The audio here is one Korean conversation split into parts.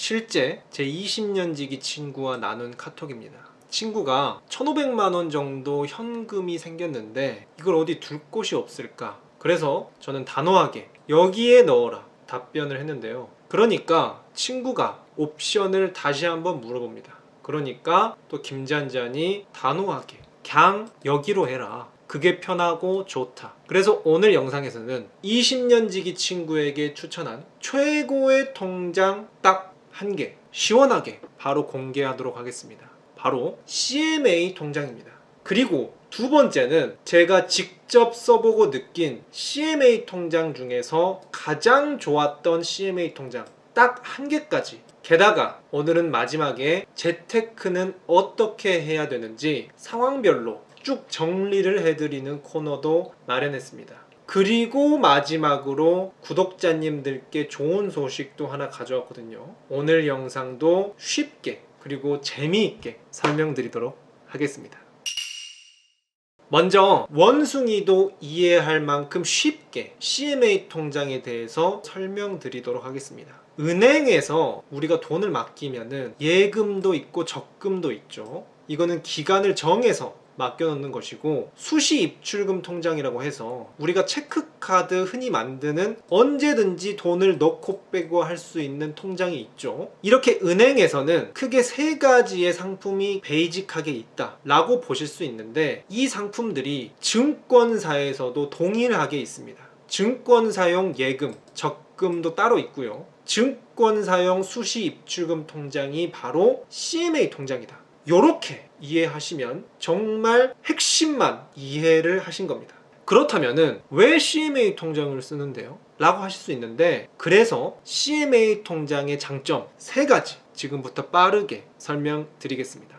실제 제 20년지기 친구와 나눈 카톡입니다. 친구가 1,500만 원 정도 현금이 생겼는데 이걸 어디 둘 곳이 없을까? 그래서 저는 단호하게 여기에 넣어라 답변을 했는데요. 그러니까 친구가 옵션을 다시 한번 물어봅니다. 그러니까 또 김잔잔이 단호하게 그냥 여기로 해라. 그게 편하고 좋다. 그래서 오늘 영상에서는 20년지기 친구에게 추천한 최고의 통장 딱 한 개 시원하게 바로 공개하도록 하겠습니다. 바로 CMA 통장입니다. 그리고 두 번째는 제가 직접 써보고 느낀 CMA 통장 중에서 가장 좋았던 CMA 통장 딱 한 개까지, 게다가 오늘은 마지막에 재테크는 어떻게 해야 되는지 상황별로 쭉 정리를 해드리는 코너도 마련했습니다. 그리고 마지막으로 구독자님들께 좋은 소식도 하나 가져왔거든요. 오늘 영상도 쉽게 그리고 재미있게 설명드리도록 하겠습니다. 먼저 원숭이도 이해할 만큼 쉽게 CMA 통장에 대해서 설명드리도록 하겠습니다. 은행에서 우리가 돈을 맡기면은 예금도 있고 적금도 있죠. 이거는 기간을 정해서 맡겨놓는 것이고, 수시 입출금 통장이라고 해서 우리가 체크카드 흔히 만드는 언제든지 돈을 넣고 빼고 할 수 있는 통장이 있죠. 이렇게 은행에서는 크게 세 가지의 상품이 베이직하게 있다 라고 보실 수 있는데, 이 상품들이 증권사에서도 동일하게 있습니다. 증권사용 예금, 적금도 따로 있고요. 증권사용 수시 입출금 통장이 바로 CMA 통장이다. 요렇게 이해하시면 정말 핵심만 이해를 하신 겁니다. 그렇다면은 왜 CMA 통장을 쓰는데요? 라고 하실 수 있는데, 그래서 CMA 통장의 장점 3가지 지금부터 빠르게 설명드리겠습니다.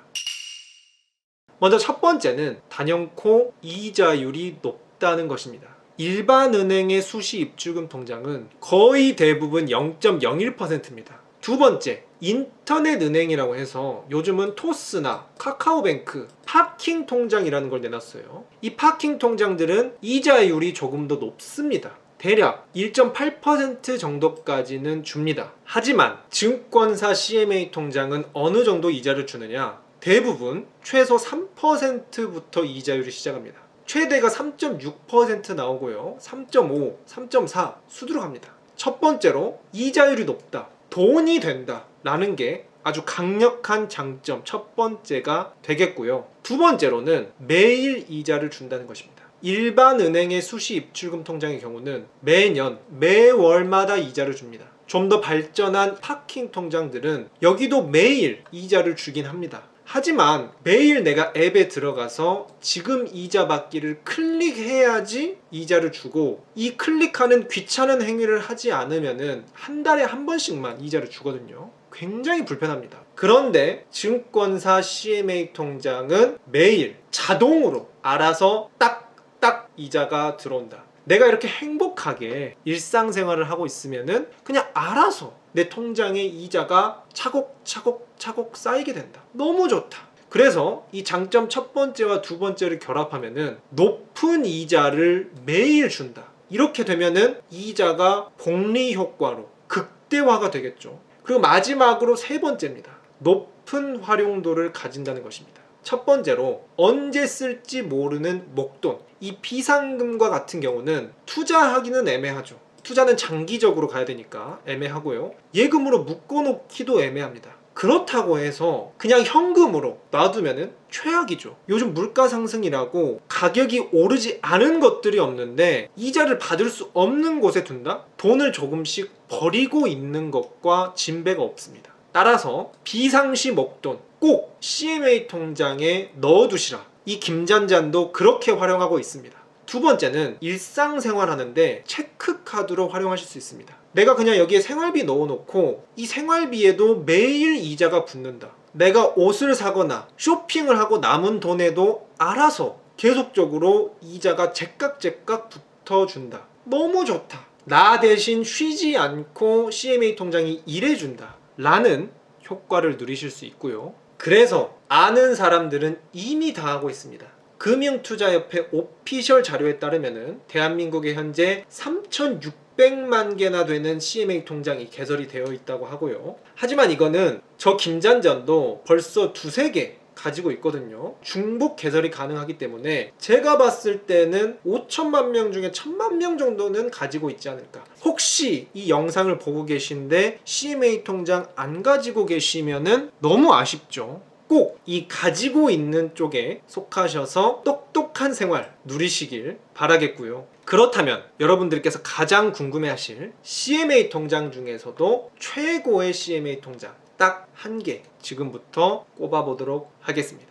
먼저 첫 번째는 단연코 이자율이 높다는 것입니다. 일반 은행의 수시 입출금 통장은 거의 대부분 0.01%입니다. 두 번째, 인터넷 은행이라고 해서 요즘은 토스나 카카오뱅크 파킹 통장이라는 걸 내놨어요. 이 파킹 통장들은 이자율이 조금 더 높습니다. 대략 1.8% 정도까지는 줍니다. 하지만 증권사 CMA 통장은 어느 정도 이자를 주느냐? 대부분 최소 3%부터 이자율이 시작합니다. 최대가 3.6% 나오고요. 3.5, 3.4 수두룩 합니다. 첫 번째로 이자율이 높다, 돈이 된다 라는 게 아주 강력한 장점 첫 번째가 되겠고요. 두 번째로는 매일 이자를 준다는 것입니다. 일반 은행의 수시 입출금 통장의 경우는 매년 매월마다 이자를 줍니다. 좀 더 발전한 파킹 통장들은 여기도 매일 이자를 주긴 합니다. 하지만 매일 내가 앱에 들어가서 지금 이자 받기를 클릭해야지 이자를 주고, 이 클릭하는 귀찮은 행위를 하지 않으면은 한 달에 한 번씩만 이자를 주거든요. 굉장히 불편합니다. 그런데 증권사 CMA 통장은 매일 자동으로 알아서 딱딱 이자가 들어온다. 내가 이렇게 행복하게 일상생활을 하고 있으면은 그냥 알아서 내 통장에 이자가 차곡차곡 쌓이게 된다. 너무 좋다. 그래서 이 장점 첫 번째와 두 번째를 결합하면은 높은 이자를 매일 준다. 이렇게 되면은 이자가 복리 효과로 극대화가 되겠죠. 그리고 마지막으로 세 번째입니다. 높은 활용도를 가진다는 것입니다. 첫 번째로 언제 쓸지 모르는 목돈. 이 비상금과 같은 경우는 투자하기는 애매하죠. 투자는 장기적으로 가야 되니까 애매하고요. 예금으로 묶어놓기도 애매합니다. 그렇다고 해서 그냥 현금으로 놔두면은 최악이죠. 요즘 물가 상승이라고 가격이 오르지 않은 것들이 없는데 이자를 받을 수 없는 곳에 둔다? 돈을 조금씩 버리고 있는 것과 진배가 없습니다. 따라서 비상시 목돈 꼭 CMA 통장에 넣어두시라. 이 김잔잔도 그렇게 활용하고 있습니다. 두 번째는 일상생활 하는데 체크카드로 활용하실 수 있습니다. 내가 그냥 여기에 생활비 넣어놓고 이 생활비에도 매일 이자가 붙는다. 내가 옷을 사거나 쇼핑을 하고 남은 돈에도 알아서 계속적으로 이자가 제깍제깍 붙어준다. 너무 좋다. 나 대신 쉬지 않고 CMA 통장이 일해준다 라는 효과를 누리실 수 있고요. 그래서 아는 사람들은 이미 다 하고 있습니다. 금융투자협회 오피셜 자료에 따르면 대한민국에 현재 3,600 600만 개나 되는 CMA 통장이 개설이 되어 있다고 하고요. 하지만 이거는 저 김잔전도 벌써 두세 개 가지고 있거든요. 중복 개설이 가능하기 때문에 제가 봤을 때는 5천만 명 중에 1,000만 명 정도는 가지고 있지 않을까. 혹시 이 영상을 보고 계신데 CMA 통장 안 가지고 계시면은 너무 아쉽죠. 꼭 이 가지고 있는 쪽에 속하셔서 똑똑한 생활 누리시길 바라겠고요. 그렇다면 여러분들께서 가장 궁금해하실 CMA 통장 중에서도 최고의 CMA 통장 딱 한 개 지금부터 꼽아보도록 하겠습니다.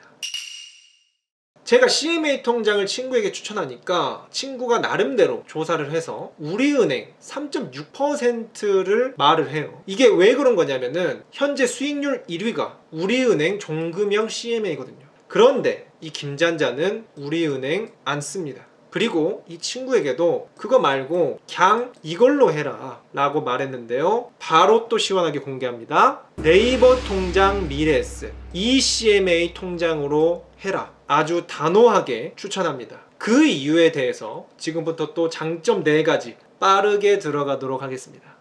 제가 CMA 통장을 친구에게 추천하니까 친구가 나름대로 조사를 해서 우리은행 3.6%를 말을 해요. 이게 왜 그런 거냐면은 현재 수익률 1위가 우리은행 종금형 CMA거든요. 그런데 이 김잔자는 우리은행 안 씁니다. 그리고 이 친구에게도 그거 말고 그냥 이걸로 해라 라고 말했는데요. 바로 또 시원하게 공개합니다. 네이버 통장 미래에셋 이 CMA 통장으로 해라. 아주 단호하게 추천합니다. 그 이유에 대해서 지금부터 또 장점 4가지 빠르게 들어가도록 하겠습니다.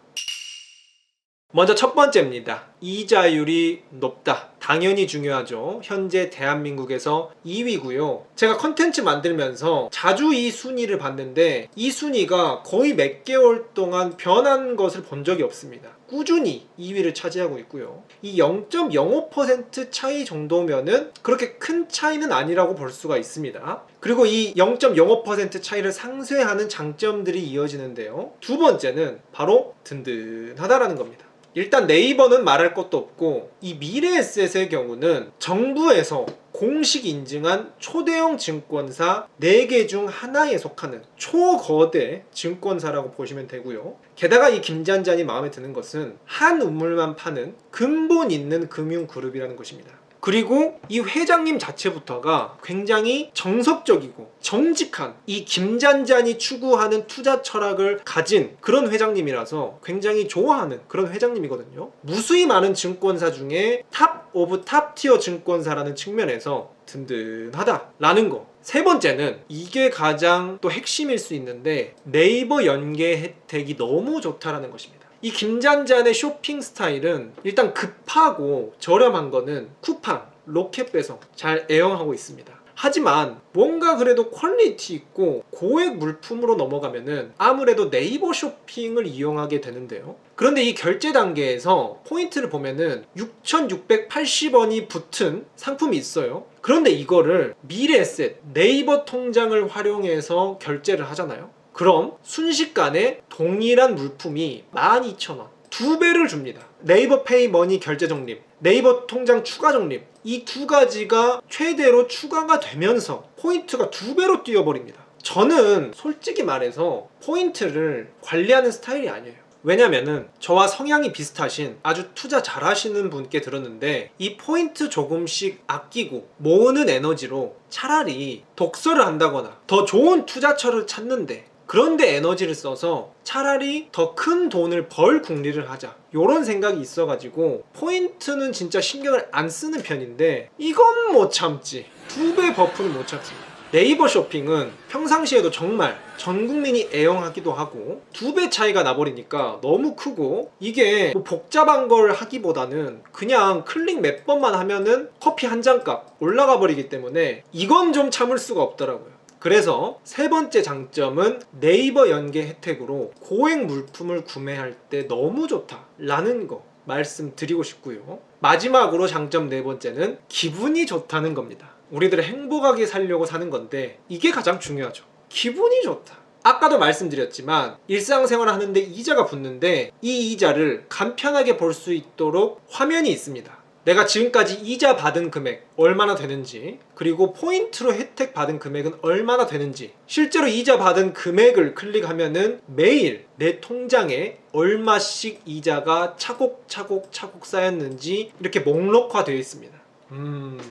먼저 첫 번째입니다. 이자율이 높다. 당연히 중요하죠. 현재 대한민국에서 2위고요. 제가 컨텐츠 만들면서 자주 이 순위를 봤는데 이 순위가 거의 몇 개월 동안 변한 것을 본 적이 없습니다. 꾸준히 2위를 차지하고 있고요. 이 0.05% 차이 정도면은 그렇게 큰 차이는 아니라고 볼 수가 있습니다. 그리고 이 0.05% 차이를 상쇄하는 장점들이 이어지는데요. 두 번째는 바로 든든하다라는 겁니다. 일단 네이버는 말할 것도 없고 이 미래에셋의 경우는 정부에서 공식 인증한 초대형 증권사 4개 중 하나에 속하는 초거대 증권사라고 보시면 되고요. 게다가 이 김잔잔이 마음에 드는 것은 한 우물만 파는 근본 있는 금융그룹이라는 것입니다. 그리고 이 회장님 자체부터가 굉장히 정석적이고 정직한 이 김잔잔이 추구하는 투자 철학을 가진 그런 회장님이라서 굉장히 좋아하는 그런 회장님이거든요. 무수히 많은 증권사 중에 탑 오브 탑 티어 증권사라는 측면에서 든든하다라는 거. 세 번째는 이게 가장 또 핵심일 수 있는데 네이버 연계 혜택이 너무 좋다라는 것입니다. 이 김잔잔의 쇼핑 스타일은 일단 급하고 저렴한 거는 쿠팡, 로켓 배송 잘 애용하고 있습니다. 하지만 뭔가 그래도 퀄리티 있고 고액 물품으로 넘어가면은 아무래도 네이버 쇼핑을 이용하게 되는데요. 그런데 이 결제 단계에서 포인트를 보면은 6,680원이 붙은 상품이 있어요. 그런데 이거를 미래에셋 네이버 통장을 활용해서 결제를 하잖아요. 그럼 순식간에 동일한 물품이 12,000원 2배를 줍니다. 네이버 페이 머니 결제 적립, 네이버 통장 추가 적립 이 2가지가 최대로 추가가 되면서 포인트가 2배로 뛰어버립니다. 저는 솔직히 말해서 포인트를 관리하는 스타일이 아니에요. 왜냐면은 저와 성향이 비슷하신 아주 투자 잘하시는 분께 들었는데 이 포인트 조금씩 아끼고 모으는 에너지로 차라리 독서를 한다거나 더 좋은 투자처를 찾는데 그런데 에너지를 써서 차라리 더 큰 돈을 벌 궁리를 하자 요런 생각이 있어가지고 포인트는 진짜 신경을 안 쓰는 편인데 이건 못 참지. 2배 버프는 못 참습니다. 네이버 쇼핑은 평상시에도 정말 전 국민이 애용하기도 하고 2배 차이가 나버리니까 너무 크고 이게 뭐 복잡한 걸 하기보다는 그냥 클릭 몇 번만 하면은 커피 한 잔 값 올라가 버리기 때문에 이건 좀 참을 수가 없더라고요. 그래서 세 번째 장점은 네이버 연계 혜택으로 고액 물품을 구매할 때 너무 좋다라는 거 말씀드리고 싶고요. 마지막으로 장점 4번째는 기분이 좋다는 겁니다. 우리들은 행복하게 살려고 사는 건데 이게 가장 중요하죠. 기분이 좋다. 아까도 말씀드렸지만 일상생활을 하는데 이자가 붙는데 이 이자를 간편하게 볼 수 있도록 화면이 있습니다. 내가 지금까지 이자 받은 금액 얼마나 되는지 그리고 포인트로 혜택 받은 금액은 얼마나 되는지 실제로 이자 받은 금액을 클릭하면은 매일 내 통장에 얼마씩 이자가 차곡차곡 쌓였는지 이렇게 목록화 되어 있습니다.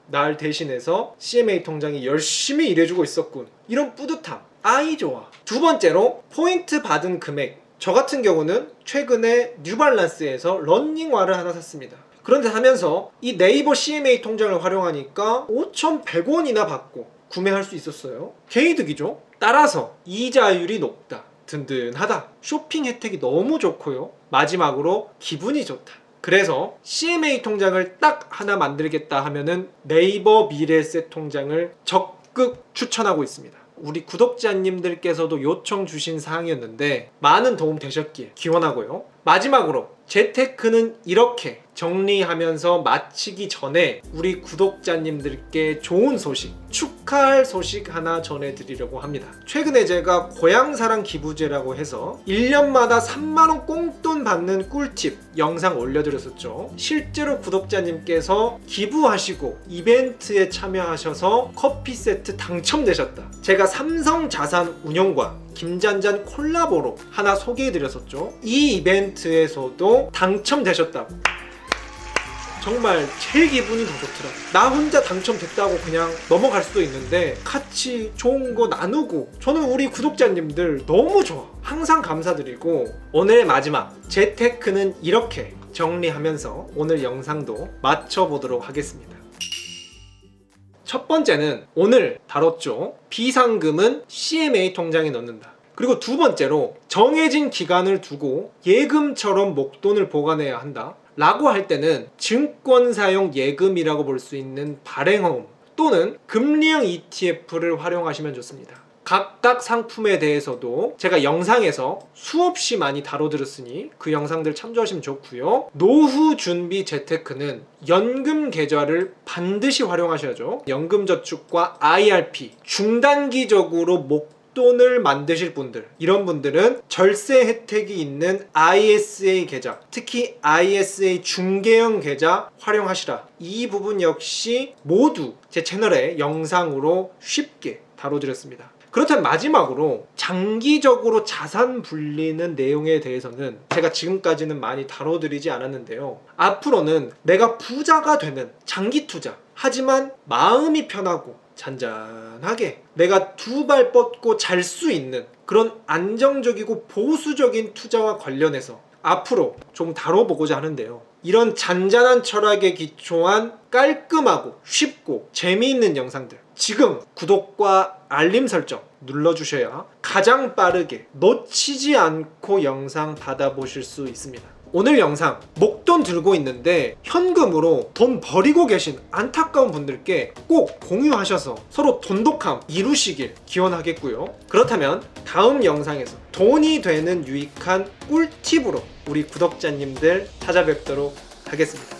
날 대신해서 CMA 통장이 열심히 일해주고 있었군. 이런 뿌듯함. 아이 좋아. 두 번째로 포인트 받은 금액. 저 같은 경우는 최근에 뉴발란스에서 러닝화를 하나 샀습니다. 그런데 하면서 이 네이버 CMA 통장을 활용하니까 5,100원이나 받고 구매할 수 있었어요. 개이득이죠. 따라서 이자율이 높다. 든든하다. 쇼핑 혜택이 너무 좋고요. 마지막으로 기분이 좋다. 그래서 CMA 통장을 딱 하나 만들겠다 하면은 네이버 미래에셋 통장을 적극 추천하고 있습니다. 우리 구독자님들께서도 요청 주신 사항이었는데 많은 도움 되셨길 기원하고요. 마지막으로 재테크는 이렇게 정리하면서 마치기 전에 우리 구독자님들께 좋은 소식, 축하할 소식 하나 전해드리려고 합니다. 최근에 제가 고향사랑 기부제라고 해서 1년마다 3만원 꽁돈 받는 꿀팁 영상 올려드렸었죠. 실제로 구독자님께서 기부하시고 이벤트에 참여하셔서 커피 세트 당첨되셨다. 제가 삼성자산운용과 김잔잔 콜라보로 하나 소개해드렸었죠. 이 이벤트에서도 당첨되셨다고. 정말 제 기분이 더 좋더라. 나 혼자 당첨됐다고 그냥 넘어갈 수도 있는데 같이 좋은 거 나누고, 저는 우리 구독자님들 너무 좋아. 항상 감사드리고, 오늘의 마지막 재테크는 이렇게 정리하면서 오늘 영상도 마쳐보도록 하겠습니다. 첫 번째는 오늘 다뤘죠. 비상금은 CMA 통장에 넣는다. 그리고 두 번째로 정해진 기간을 두고 예금처럼 목돈을 보관해야 한다 라고 할 때는 증권사용 예금이라고 볼 수 있는 발행호음 또는 금리형 ETF를 활용하시면 좋습니다. 각각 상품에 대해서도 제가 영상에서 수없이 많이 다뤄드렸으니 그 영상들 참조하시면 좋고요. 노후 준비 재테크는 연금 계좌를 반드시 활용하셔야죠. 연금저축과 IRP 중단기적으로 목돈을 만드실 분들, 이런 분들은 절세 혜택이 있는 ISA 계좌, 특히 ISA 중개형 계좌 활용하시라. 이 부분 역시 모두 제 채널에 영상으로 쉽게 다뤄드렸습니다. 그렇다면 마지막으로 장기적으로 자산 불리는 내용에 대해서는 제가 지금까지는 많이 다뤄드리지 않았는데요. 앞으로는 내가 부자가 되는 장기 투자, 하지만 마음이 편하고 잔잔하게 내가 두 발 뻗고 잘 수 있는 그런 안정적이고 보수적인 투자와 관련해서 앞으로 좀 다뤄보고자 하는데요. 이런 잔잔한 철학에 기초한 깔끔하고 쉽고 재미있는 영상들, 지금 구독과 알림 설정 눌러주셔야 가장 빠르게 놓치지 않고 영상 받아보실 수 있습니다. 오늘 영상 목돈 들고 있는데 현금으로 돈 버리고 계신 안타까운 분들께 꼭 공유하셔서 서로 돈독함 이루시길 기원하겠고요. 그렇다면 다음 영상에서 돈이 되는 유익한 꿀팁으로 우리 구독자님들 찾아뵙도록 하겠습니다.